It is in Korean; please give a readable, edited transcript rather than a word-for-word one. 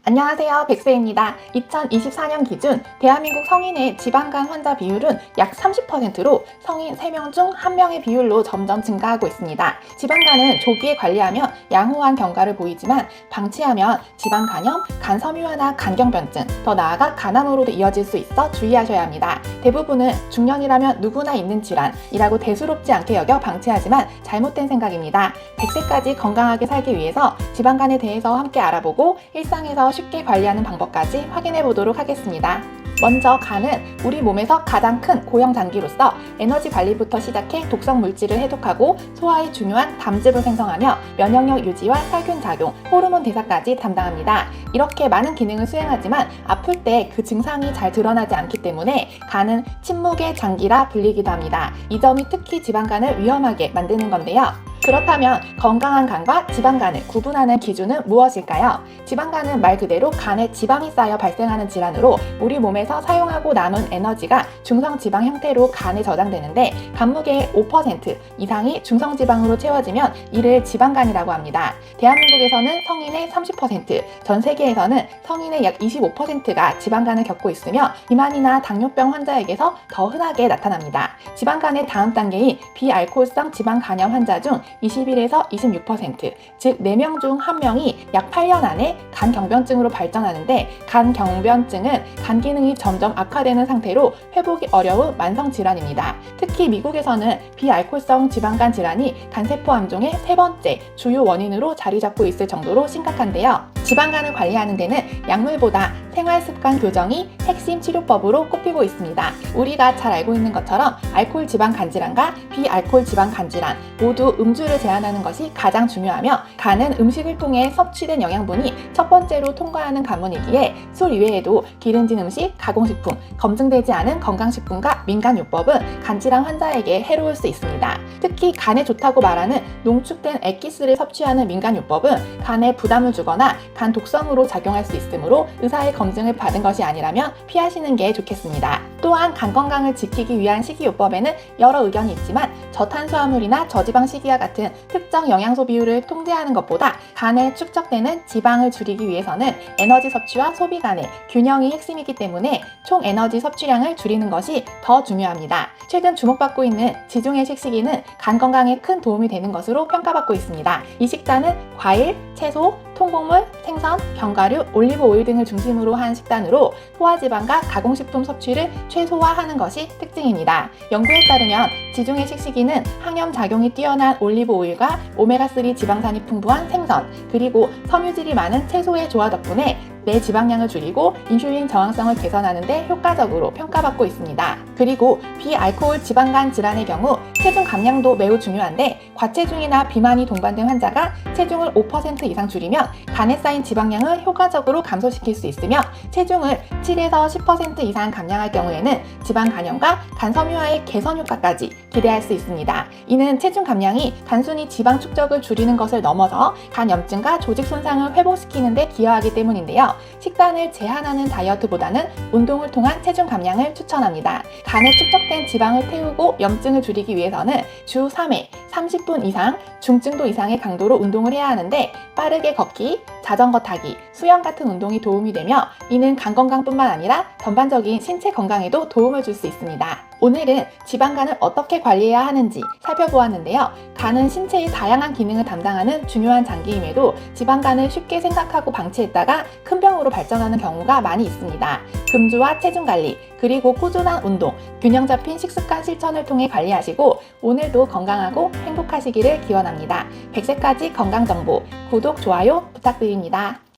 안녕하세요. 백세입니다. 2024년 기준 대한민국 성인의 지방간 환자 비율은 약 30%로 성인 3명 중 1명의 비율로 점점 증가하고 있습니다. 지방간은 조기에 관리하면 양호한 경과를 보이지만 방치하면 지방간염, 간섬유화나 간경변증, 더 나아가 간암으로도 이어질 수 있어 주의하셔야 합니다. 대부분은 중년이라면 누구나 있는 질환이라고 대수롭지 않게 여겨 방치하지만 잘못된 생각입니다. 100세까지 건강하게 살기 위해서 지방간에 대해서 함께 알아보고 일상에서 쉽게 관리하는 방법까지 확인해 보도록 하겠습니다. 먼저 간은 우리 몸에서 가장 큰 고형 장기로서 에너지 관리부터 시작해 독성 물질을 해독하고 소화에 중요한 담즙을 생성하며 면역력 유지와 살균 작용, 호르몬 대사까지 담당합니다. 이렇게 많은 기능을 수행하지만 아플 때 그 증상이 잘 드러나지 않기 때문에 간은 침묵의 장기라 불리기도 합니다. 이 점이 특히 지방간을 위험하게 만드는 건데요. 그렇다면 건강한 간과 지방간을 구분하는 기준은 무엇일까요? 지방간은 말 그대로 간에 지방이 쌓여 발생하는 질환으로 우리 몸에서 사용하고 남은 에너지가 중성지방 형태로 간에 저장되는데 간무게의 5% 이상이 중성지방으로 채워지면 이를 지방간이라고 합니다. 대한민국에서는 성인의 30%, 전 세계에서는 성인의 약 25%가 지방간을 겪고 있으며 비만이나 당뇨병 환자에게서 더 흔하게 나타납니다. 지방간의 다음 단계인 비알코올성 지방간염 환자 중 21에서 26%, 즉 4명 중 1명이 약 8년 안에 간경변증으로 발전하는데 간경변증은 간 기능이 점점 악화되는 상태로 회복이 어려운 만성 질환입니다. 특히 미국에서는 비알코올성 지방간 질환이 간세포 암종의 3번째 주요 원인으로 자리 잡고 있을 정도로 심각한데요. 지방간을 관리하는 데는 약물보다 생활습관 교정이 핵심 치료법으로 꼽히고 있습니다. 우리가 잘 알고 있는 것처럼 알코올 지방 간질환과 비알코올 지방 간질환 모두 음주를 제한하는 것이 가장 중요하며 간은 음식을 통해 섭취된 영양분이 첫 번째로 통과하는 관문이기에 술 이외에도 기름진 음식, 가공식품, 검증되지 않은 건강식품과 민간요법은 간질환 환자에게 해로울 수 있습니다. 특히 간에 좋다고 말하는 농축된 액기스를 섭취하는 민간요법은 간에 부담을 주거나 간 독성으로 작용할 수 있으므로 의사의 검증을 받은 것이 아니라면 피하시는 게 좋겠습니다. 또한 간 건강을 지키기 위한 식이요법에는 여러 의견이 있지만 저탄수화물이나 저지방 식이와 같은 특정 영양소 비율을 통제하는 것보다 간에 축적되는 지방을 줄이기 위해서는 에너지 섭취와 소비 간의 균형이 핵심이기 때문에 총 에너지 섭취량을 줄이는 것이 더 중요합니다. 최근 주목받고 있는 지중해 식시기는 간 건강에 큰 도움이 되는 것으로 평가받고 있습니다. 이 식단은 과일, 채소, 통곡물, 생선, 견과류, 올리브 오일 등을 중심으로 한 식단으로 소화지방과 가공식품 섭취를 최소화하는 것이 특징입니다. 연구에 따르면 지중해 식시기는 항염 작용이 뛰어난 올리브 오일과 오메가3 지방산이 풍부한 생선, 그리고 섬유질이 많은 채소의 조화 덕분에 내 지방량을 줄이고 인슐린 저항성을 개선하는 데 효과적으로 평가받고 있습니다. 그리고 비알코올 지방간 질환의 경우 체중 감량도 매우 중요한데 과체중이나 비만이 동반된 환자가 체중을 5% 이상 줄이면 간에 쌓인 지방량을 효과적으로 감소시킬 수 있으며 체중을 7에서 10% 이상 감량할 경우에는 지방 간염과 간섬유화의 개선 효과까지 기대할 수 있습니다. 이는 체중 감량이 단순히 지방 축적을 줄이는 것을 넘어서 간염증과 조직 손상을 회복시키는 데 기여하기 때문인데요. 식단을 제한하는 다이어트보다는 운동을 통한 체중 감량을 추천합니다. 간에 축적된 지방을 태우고 염증을 줄이기 위해서는 주 3회 30분 이상 중증도 이상의 강도로 운동을 해야 하는데 빠르게 걷기, 자전거 타기, 수영 같은 운동이 도움이 되며 이는 간 건강뿐만 아니라 전반적인 신체 건강에도 도움을 줄 수 있습니다. 오늘은 지방간을 어떻게 관리해야 하는지 살펴보았는데요. 간은 신체의 다양한 기능을 담당하는 중요한 장기임에도 지방간을 쉽게 생각하고 방치했다가 큰 병으로 발전하는 경우가 많이 있습니다. 금주와 체중 관리, 그리고 꾸준한 운동, 균형 잡힌 식습관 실천을 통해 관리하시고 오늘도 건강하고 행복하시기를 기원합니다. 100세까지 건강정보, 구독, 좋아요 부탁드립니다.